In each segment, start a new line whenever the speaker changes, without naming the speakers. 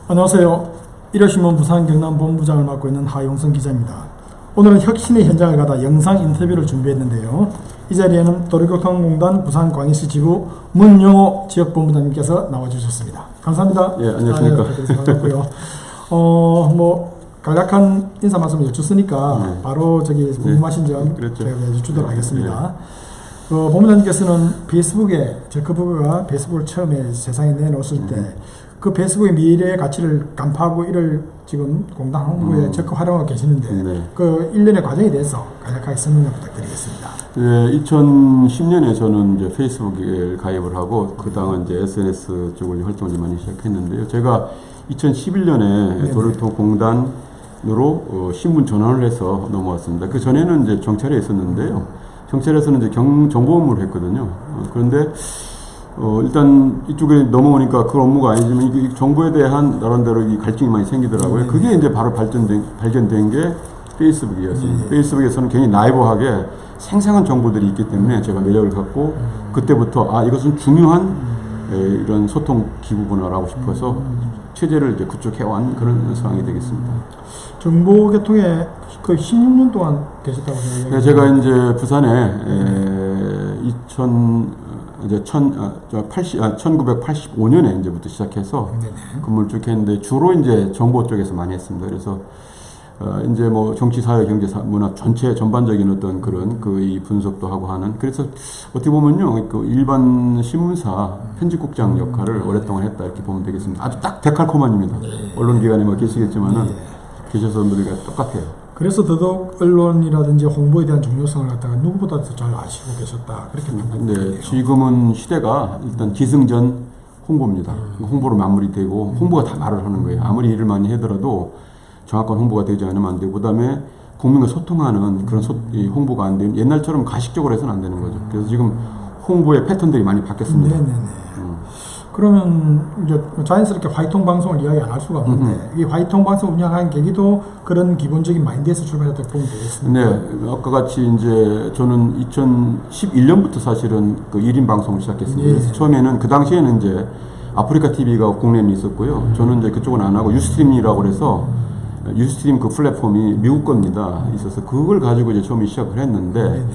안녕하세요. 일요신문 부산 경남 본부장을 맡고 있는 하용성 기자입니다. 오늘은 혁신의 현장을 가다 영상 인터뷰를 준비했는데요. 이 자리에는 도로교통공단 부산광역시 지부 문영호 지역본부장님께서 나와주셨습니다. 감사합니다.
예, 안녕하십니까.
반갑고요. 간략한 인사 말씀을 여쭙으니까 바로 궁금하신 점
그렇죠.
제가 여쭈도록 하겠습니다. 본부장님께서는 페이스북에 저커버그가 페이스북을 처음에 세상에 내놓았을 때 그 페이스북의 미래의 가치를 간파하고 이를 지금 공단 홍보에 적극 활용하고 계시는데 그 일련의 과정에 대해서 간략하게 설명 부탁드리겠습니다.
네, 2010년에 저는 이제 페이스북에 가입을 하고 그 당은 이제 SNS 쪽을 활동을 많이 시작했는데요. 제가 2011년에 도로교통공단으로 신분 전환을 해서 넘어왔습니다. 그 전에는 이제 경찰에 있었는데요. 경찰에서는 이제 정보 업무를 했거든요. 그런데 일단 이쪽에 넘어오니까 그 업무가 아니지만 이게 정보에 대한 나름대로 이 갈증이 많이 생기더라고요. 그게 이제 바로 발견된 게 페이스북이었습니다. 페이스북에서는 굉장히 나이브하게 생생한 정보들이 있기 때문에 제가 매력을 갖고 그때부터 이것은 중요한 이런 소통 기구구나라고 싶어서 체제를 이제 구축해온 그런 상황이 되겠습니다.
정보계통에 거의 16년 동안 계셨다고 생각해요.
네, 제가 이제 부산에 1985년에 이제부터 시작해서 근무를 쭉 했는데 주로 이제 정보 쪽에서 많이 했습니다. 그래서 이제 뭐 정치, 사회, 경제, 문화 전체 전반적인 어떤 그런 이 분석도 하고 하는 그래서 어떻게 보면요 그 일반 신문사 편집국장 역할을 오랫동안 했다 이렇게 보면 되겠습니다. 아주 딱 데칼코마니입니다. 언론기관에 뭐 계시겠지만은 계셔서 분들과 똑같아요.
그래서 더더욱 언론이라든지 홍보에 대한 중요성을 갖다가 누구보다 더 잘 아시고 계셨다 그렇게 판단해요.
네, 지금은 시대가 일단 기승전 홍보입니다. 홍보로 마무리되고 홍보가 다 말을 하는 거예요. 아무리 일을 많이 하더라도 정확한 홍보가 되지 않으면 안 되고 그다음에 국민과 소통하는 그런 홍보가 안 되면 옛날처럼 가식적으로 해서는 안 되는 거죠. 그래서 지금 홍보의 패턴들이 많이 바뀌었습니다.
그러면 이제 자연스럽게 화이통 방송을 이야기 안 할 수가 없는데 이 화이통 방송 운영하는 계기도 그런 기본적인 마인드에서 출발했다고 보면 되겠습니다.
네, 아까 같이 이제 저는 2011년부터 사실은 그 1인 방송을 시작했습니다. 그래서 처음에는 그 당시에는 이제 아프리카 TV가 국내에 있었고요. 저는 이제 그쪽은 안 하고 유스트림이라고 그래서 유스트림 그 플랫폼이 미국 겁니다. 있어서 그걸 가지고 이제 처음에 시작을 했는데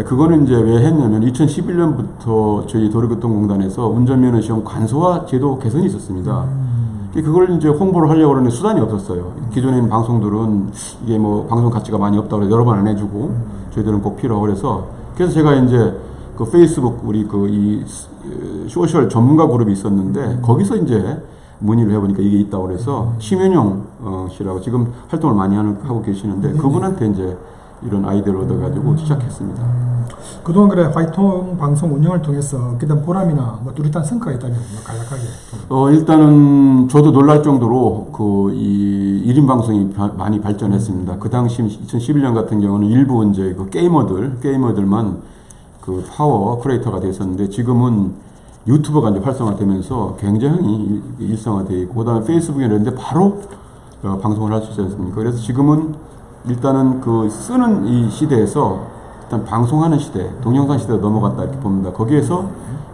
그거는 이제 왜 했냐면 2011년부터 저희 도로교통공단에서 운전면허 시험 간소화 제도 개선이 있었습니다. 그걸 이제 홍보를 하려고 그러는데 수단이 없었어요. 기존에 있는 방송들은 이게 뭐 방송 가치가 많이 없다고 해서 여러 번 안 해주고 저희들은 꼭 필요하고 그래서 제가 이제 그 페이스북 우리 이 소셜 전문가 그룹이 있었는데 거기서 이제 문의를 해보니까 이게 있다고 그래서 심현용 씨라고 지금 활동을 많이 하고 계시는데 그분한테 이제 이런 아이디어를 얻어가지고 시작했습니다.
그동안 그래 화이통 방송 운영을 통해서 그다음 보람이나 뭐 뚜렷한 성과가 있다면 간략하게.
일단은 저도 놀랄 정도로 이 1인 방송이 많이 발전했습니다. 그 당시 2011년 같은 경우는 일부 이제 그 게이머들만 그 파워 크리에이터가 됐었는데 지금은 유튜버가 이제 활성화되면서 굉장히 일상화되어 있고 그다음에 페이스북에 있는데 바로 방송을 할 수 있지 않습니까? 그래서 지금은 일단은 그 쓰는 이 시대에서 일단 방송하는 시대, 동영상 시대로 넘어갔다 이렇게 봅니다. 거기에서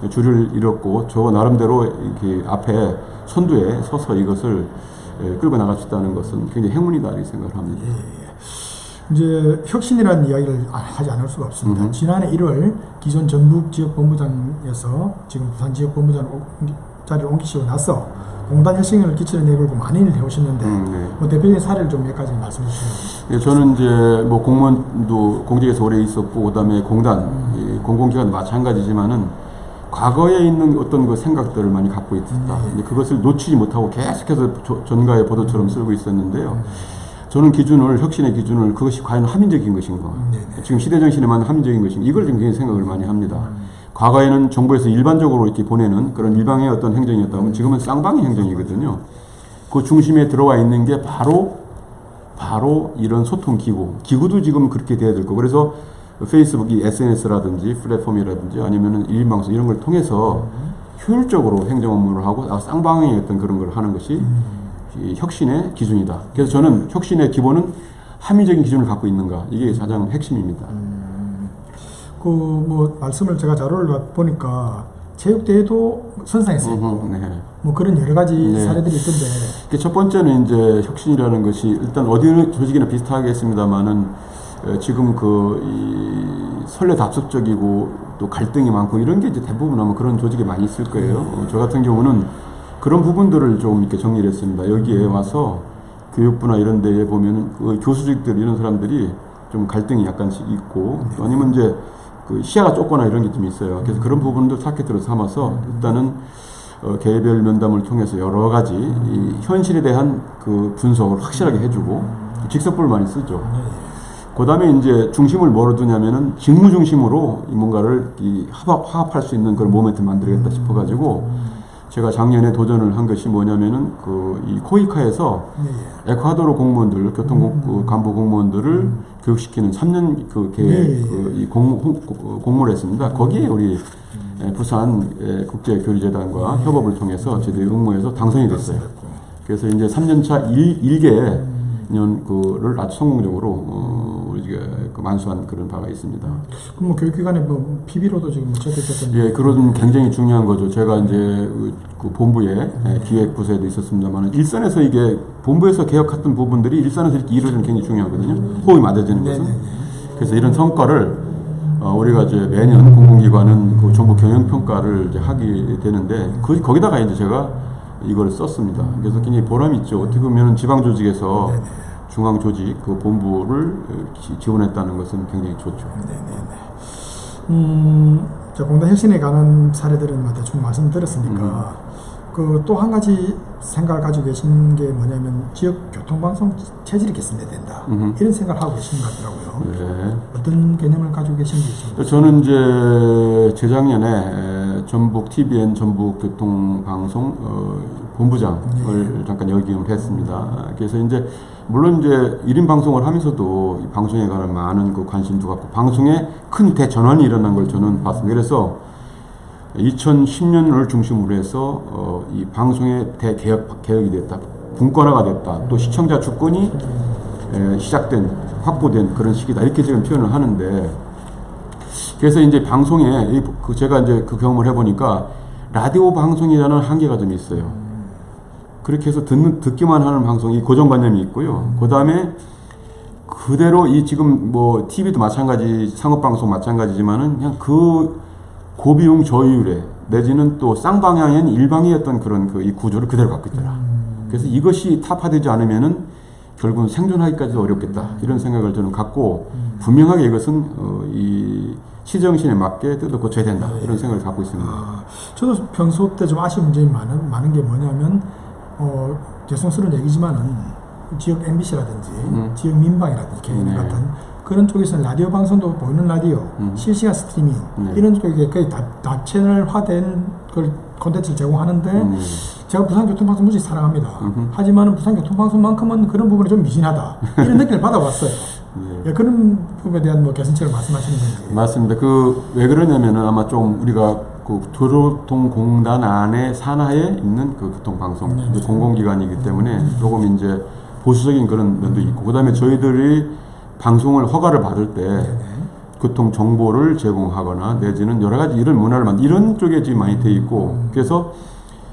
줄을 잃었고 저 나름대로 이렇게 앞에 선두에 서서 이것을 끌고 나갈 수 있다는 것은 굉장히 행운이다 이렇게 생각을 합니다.
이제 혁신이라는 이야기를 하지 않을 수가 없습니다. 지난해 1월 기존 전북 지역본부장에서 지금 부산 지역본부장 자리를 옮기시고 나서 공단 혁신을 끼치는 내걸고 많은 일을 해오셨는데 뭐 대표적인 사례를 좀 몇 가지 말씀해 주시면.
저는 이제 뭐 공무원도 공직에서 오래 있었고 그다음에 공단 공공기관 마찬가지지만은 과거에 있는 어떤 그 생각들을 많이 갖고 있었다. 그것을 놓치지 못하고 계속해서 전가의 보도처럼 쓰고 있었는데요. 저는 혁신의 기준을 그것이 과연 합리적인 것인가. 지금 시대정신에만 합리적인 것인가. 이걸 좀 굉장히 생각을 많이 합니다. 과거에는 정부에서 일반적으로 이렇게 보내는 그런 일방의 어떤 행정이었다면 지금은 쌍방의 행정이거든요. 그 중심에 들어와 있는 게 바로 이런 소통 기구도 지금 그렇게 돼야 될 거고 그래서 페이스북이 SNS라든지 플랫폼이라든지 아니면은 1인 방송 이런 걸 통해서 효율적으로 행정 업무를 하고 쌍방의 어떤 그런 걸 하는 것이 이 혁신의 기준이다. 그래서 저는 혁신의 기본은 합리적인 기준을 갖고 있는가 이게 가장 핵심입니다.
그 뭐 말씀을 제가 자료를 보니까 체육대회도 선상에서 했고
네.
뭐 그런 여러 가지
네.
사례들이 있던데
첫 번째는 이제 혁신이라는 것이 일단 어디 조직이나 비슷하겠습니다만은 지금 이 선례 답습적이고 또 갈등이 많고 이런 게 이제 대부분 아마 그런 조직이 많이 있을 거예요. 저 같은 경우는 그런 부분들을 좀 이렇게 정리를 했습니다. 여기에 와서 교육부나 이런 데에 보면은 그 교수직들 이런 사람들이 좀 갈등이 약간씩 있고 또 아니면 이제 그 시야가 좁거나 이런 게 좀 있어요. 그래서 그런 부분도 타깃으로 삼아서 일단은 개별 면담을 통해서 여러 가지 이 현실에 대한 그 분석을 확실하게 해주고 직설법을 많이 쓰죠. 그 다음에 이제 중심을 뭐로 두냐면은 직무 중심으로 뭔가를 화합할 수 있는 그런 모멘트를 만들겠다 싶어가지고 제가 작년에 도전을 한 것이 뭐냐면은 이 코이카에서 에콰도르 공무원들, 교통 간부 공무원들을 교육시키는 3년 그 계획 이 공모를 했습니다. 거기에 우리 부산 국제교류재단과 협업을 통해서 저희들이 응모해서 당선이 됐어요. 그래서 이제 3년차 1개년을 아주 성공적으로 우리가 만수한 그런 바가 있습니다.
그럼 뭐 교육기관에 뭐 PB로도 지금 채택됐던
예, 그런 굉장히 중요한 거죠. 제가 이제 그 본부에 기획부서에도 있었습니다만 일선에서 이게 본부에서 개혁했던 부분들이 일선에서 이렇게 이루어지는 게 굉장히 중요하거든요. 호흡이 맞아지는 것은. 그래서 이런 성과를 우리가 이제 매년 공공기관은 그 정부 경영평가를 이제 하게 되는데 거기다가 이제 제가 이걸 썼습니다. 그래서 굉장히 보람이 있죠. 어떻게 보면 지방조직에서 중앙조직 그 본부를 지원했다는 것은 굉장히 좋죠.
저 공단 혁신에 관한 사례들은 대충 말씀드렸으니까 그 또 한 가지 생각을 가지고 계신 게 뭐냐면 지역 교통방송 체질이 개선돼야 된다. 이런 생각을 하고 계신 것 같더라고요.
네.
어떤 개념을 가지고 계신지 좀.
저는 이제 재작년에 전북 TVN 전북 교통방송 본부장을 잠깐 역임을 했습니다. 그래서 이제 물론 이제 1인 방송을 하면서도 이 방송에 관한 많은 그 관심도 갖고 방송에 큰 대전환이 일어난 걸 저는 봤습니다. 그래서 2010년을 중심으로 해서 이 방송의 개혁이 됐다. 분권화가 됐다. 또 시청자 주권이 확보된 그런 시기다. 이렇게 지금 표현을 하는데 그래서 이제 방송에 제가 이제 그 경험을 해보니까 라디오 방송이라는 한계가 좀 있어요. 그렇게 해서 듣기만 하는 방송이 고정관념이 있고요. 그 다음에 그대로 지금 뭐 TV도 마찬가지, 상업방송 마찬가지지만은 그냥 그 고비용 저율에 내지는 또 쌍방향인 일방이었던 그런 이 구조를 그대로 갖고 있더라. 그래서 이것이 타파되지 않으면은 결국은 생존하기까지도 어렵겠다. 이런 생각을 저는 갖고 분명하게 이것은 이 시정신에 맞게 뜯어 고쳐야 된다. 이런 생각을 갖고 있습니다.
저도 평소 때 좀 아쉬운 점이 많은 게 뭐냐면 죄송스러운 얘기지만은 지역 MBC라든지 지역 민방이라든지 개인 같은 그런 쪽에서는 라디오 방송도 보이는 라디오, 실시간 스트리밍 이런 쪽에 거의 다 채널화된 콘텐츠를 제공하는데 제가 부산교통방송 무지 사랑합니다. 하지만 부산교통방송만큼은 그런 부분이 좀 미진하다. 이런 느낌을 받아왔어요. 예, 그런 부분에 대한 뭐 개선책을 말씀하시는 건지.
맞습니다. 왜 그러냐면은 아마 좀 우리가 그 도로통공단 안에 산하에 있는 그 교통방송 공공기관이기 때문에 조금 이제 보수적인 그런 면도 있고 그다음에 저희들이 방송을 허가를 받을 때 교통 정보를 제공하거나 내지는 여러 가지 이런 문화를 이런 쪽에 지금 많이 돼 있고 그래서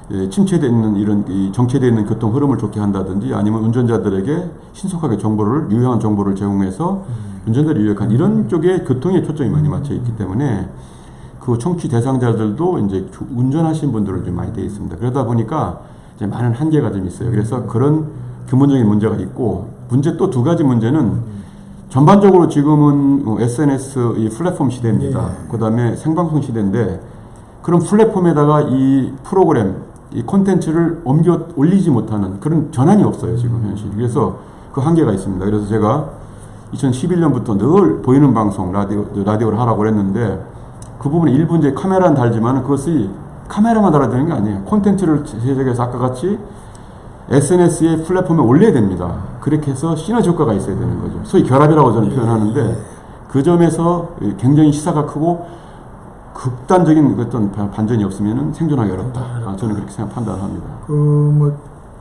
침체되어 있는 이런 정체되어 있는 교통 흐름을 좋게 한다든지 아니면 운전자들에게 신속하게 유용한 정보를 제공해서 운전자를 유익한 이런 쪽에 교통에 초점이 많이 맞춰 있기 때문에 그 청취 대상자들도 이제 운전하신 분들은 좀 많이 되어 있습니다. 그러다 보니까 이제 많은 한계가 좀 있어요. 그래서 그런 근본적인 문제가 있고 문제 또 두 가지 문제는 전반적으로 지금은 SNS 이 플랫폼 시대입니다. 그 다음에 생방송 시대인데 그런 플랫폼에다가 이 프로그램, 이 콘텐츠를 옮겨 올리지 못하는 그런 전환이 없어요, 지금 현실. 그래서 그 한계가 있습니다. 그래서 제가 2011년부터 늘 보이는 방송, 라디오를 하라고 했는데 그 부분에 일부 이제 카메라는 달지만 그것이 카메라만 달아야 되는 게 아니에요. 콘텐츠를 제작해서 아까 같이 SNS의 플랫폼에 올려야 됩니다. 그렇게 해서 시너지 효과가 있어야 되는 거죠. 소위 결합이라고 저는 표현하는데 그 점에서 굉장히 시사가 크고 극단적인 어떤 반전이 없으면 생존하기 어렵다. 저는 그렇게 판단합니다.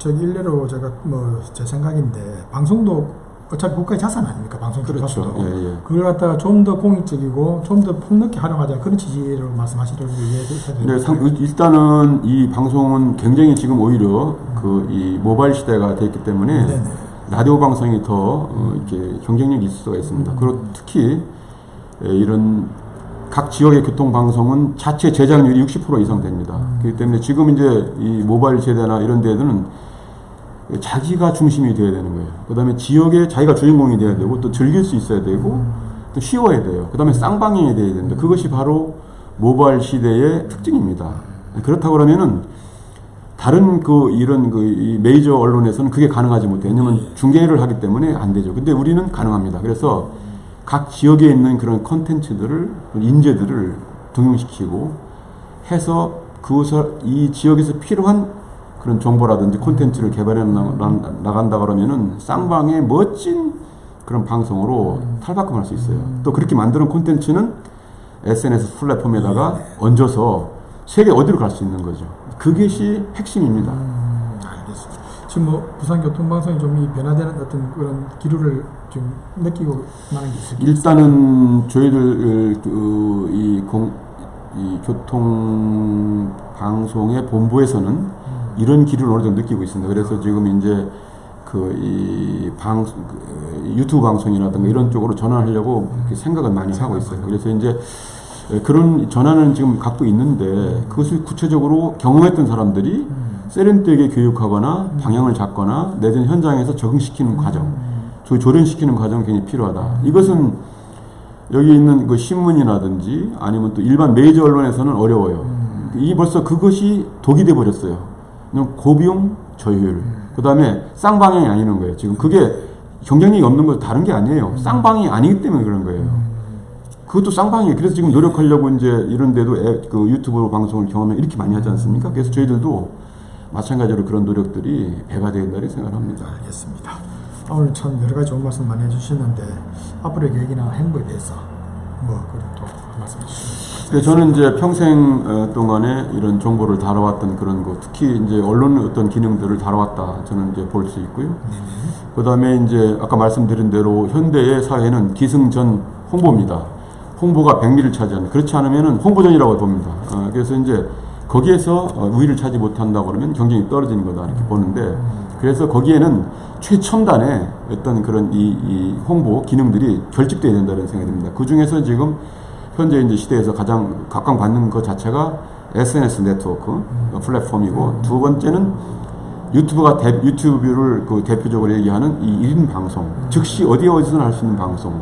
일례로 제가 제 생각인데 방송도 어차피 국가의 자산 아닙니까? 방송
그렇죠.
주파수도.
예, 예.
그걸 갖다가 좀 더 공익적이고 좀 더 폭넓게 활용하자 그런 취지로 말씀하시려고 이해해야
네, 일단은 이 방송은 굉장히 지금 오히려 이 모바일 시대가 됐기 때문에
네네.
라디오 방송이 더 이렇게 경쟁력이 있을 수가 있습니다. 그리고 특히 이런 각 지역의 교통 방송은 자체 제작률이 60% 이상 됩니다. 그렇기 때문에 지금 이제 이 모바일 세대나 이런 데들은 자기가 중심이 되어야 되는 거예요. 그 다음에 지역에 자기가 주인공이 되어야 되고 또 즐길 수 있어야 되고 또 쉬워야 돼요. 그 다음에 쌍방향이 되어야 된다. 그것이 바로 모바일 시대의 특징입니다. 그렇다고 그러면은 다른 이 메이저 언론에서는 그게 가능하지 못해요. 왜냐면 중계를 하기 때문에 안 되죠. 근데 우리는 가능합니다. 그래서 각 지역에 있는 그런 컨텐츠들을, 인재들을 등용시키고 해서 그것을 이 지역에서 필요한 그런 정보라든지 콘텐츠를 개발해 나간다 그러면은 쌍방의 멋진 그런 방송으로 탈바꿈할 수 있어요. 또 그렇게 만드는 콘텐츠는 SNS 플랫폼에다가 얹어서 세계 어디로 갈 수 있는 거죠. 그것이 핵심입니다.
알겠습니다. 지금 뭐 부산교통방송이 좀 이 변화되는 어떤 그런 기류를 좀 느끼고 나는 게 있습니다.
일단은 저희들 이 교통 방송의 본부에서는 이런 기류를 어느 정도 느끼고 있습니다. 그래서 지금 이제 유튜브 방송이라든가 이런 쪽으로 전환하려고 생각을 많이 하고 있어요. 그래서 이제 그런 전환은 지금 갖고 있는데 그것을 구체적으로 경험했던 사람들이 세련되게 교육하거나 방향을 잡거나 내지는 현장에서 적응시키는 과정, 조련시키는 과정이 굉장히 필요하다. 이것은 여기 있는 그 신문이라든지 아니면 또 일반 메이저 언론에서는 어려워요. 이게 벌써 그것이 독이 돼 버렸어요. 고비용 저효율. 그 다음에 쌍방향이 아니는 거예요. 지금 그게 경쟁력이 없는 거 다른 게 아니에요. 쌍방향이 아니기 때문에 그런 거예요. 그것도 쌍방향이에요. 그래서 지금 노력하려고 이제 이런 데도 유튜브 방송을 경험해 이렇게 많이 하지 않습니까? 그래서 저희들도 마찬가지로 그런 노력들이 배가 되어야 된다고 생각합니다.
알겠습니다. 오늘 참 여러 가지 좋은 말씀 많이 해주셨는데 앞으로의 계획이나 행보에 대해서 그런 또 말씀해 주시면.
저는 이제 평생 동안에 이런 정보를 다뤄왔던 그런 거, 특히 이제 언론의 어떤 기능들을 다뤄왔다. 저는 이제 볼 수 있고요. 그 다음에 이제 아까 말씀드린 대로 현대의 사회는 기승전 홍보입니다. 홍보가 백미를 차지하는, 그렇지 않으면은 홍보전이라고 봅니다. 그래서 이제 거기에서 우위를 차지 못한다 그러면 경쟁이 떨어지는 거다 이렇게 보는데, 그래서 거기에는 최첨단의 어떤 그런 이 홍보 기능들이 결집돼야 된다는 생각이 듭니다. 그 중에서 지금 현재 이제 시대에서 가장 각광받는 것 자체가 SNS 네트워크 플랫폼이고, 두 번째는 유튜브를 대표적으로 얘기하는 이 1인 방송, 즉시 어디서나 할 수 있는 방송,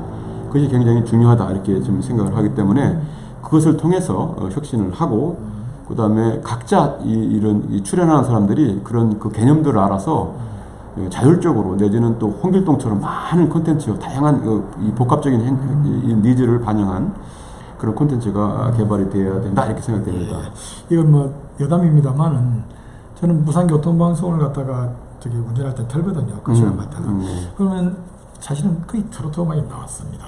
그것이 굉장히 중요하다 이렇게 지금 생각을 하기 때문에 그것을 통해서 혁신을 하고, 그 다음에 각자 이런 출연하는 사람들이 그런 그 개념들을 알아서 자율적으로 내지는 또 홍길동처럼 많은 콘텐츠, 다양한 이 복합적인 이 니즈를 반영한 그런 콘텐츠가 개발이 되어야 된다 이렇게 생각됩니다.
이건 뭐 여담입니다만은 저는 부산교통방송을 갖다가 운전할 때 틀거든요. 그 시간마다. 그러면 사실은 거의 트로트 음악이 나왔습니다.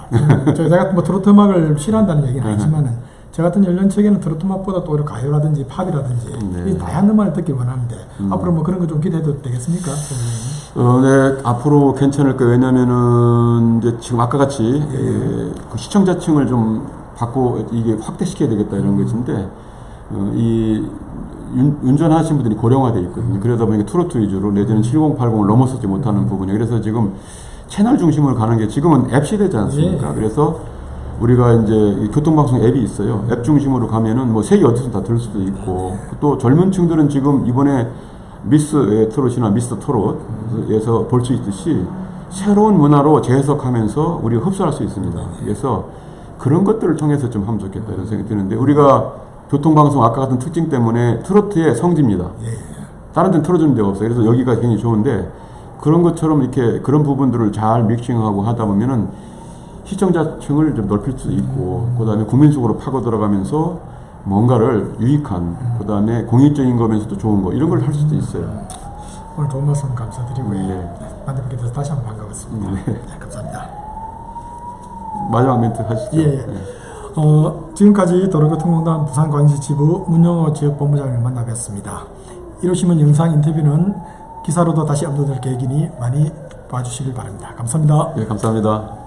제가 뭐 트로트 음악을 싫어한다는 얘기는 아니지만은 저 같은 연령층에는 트로트 음악보다 또 가요라든지 팝이라든지 다양한 음악을 듣길 원하는데 앞으로 뭐 그런 거 좀 기대해도 되겠습니까?
네, 앞으로 괜찮을 거예요. 왜냐면은 이제 지금 아까 같이 그 시청자층을 좀 이게 확대시켜야 되겠다 이런 것인데, 운전하시는 분들이 고령화되어 있거든요. 그러다 보니까 트로트 위주로 내지는 7080을 넘어서지 못하는 부분이에요. 그래서 지금 채널 중심으로 가는 게 지금은 앱 시대지 않습니까? 그래서 우리가 이제 교통방송 앱이 있어요. 앱 중심으로 가면은 뭐 세계 어디서 다 들을 수도 있고, 또 젊은 층들은 지금 이번에 미스 트롯이나 미스터 트롯에서 볼 수 있듯이 새로운 문화로 재해석하면서 우리가 흡수할 수 있습니다. 그래서 그런 것들을 통해서 좀 하면 좋겠다 이런 생각이 드는데, 우리가 교통방송 아까 같은 특징 때문에 트로트의 성지입니다. 다른 데는 틀어주는 데가 없어요. 그래서 여기가 굉장히 좋은데, 그런 것처럼 이렇게 그런 부분들을 잘 믹싱하고 하다 보면은 시청자층을 좀 넓힐 수 있고, 그 다음에 국민 속으로 파고 들어가면서 뭔가를 유익한, 그 다음에 공익적인 거면서도 좋은 거, 이런 걸 할 수도 있어요.
오늘 좋은 말씀 감사드리고요. 만나뵙게 돼서 다시 한번 반가웠습니다. 감사합니다.
마지막 멘트 하시죠.
지금까지 도로교통공단 부산광역시 지부 문영호 지역본부장을 만나 뵀습니다. 이루시면 영상 인터뷰는 기사로도 다시 업로드될 계획이니 많이 봐주시길 바랍니다. 감사합니다.
네, 감사합니다.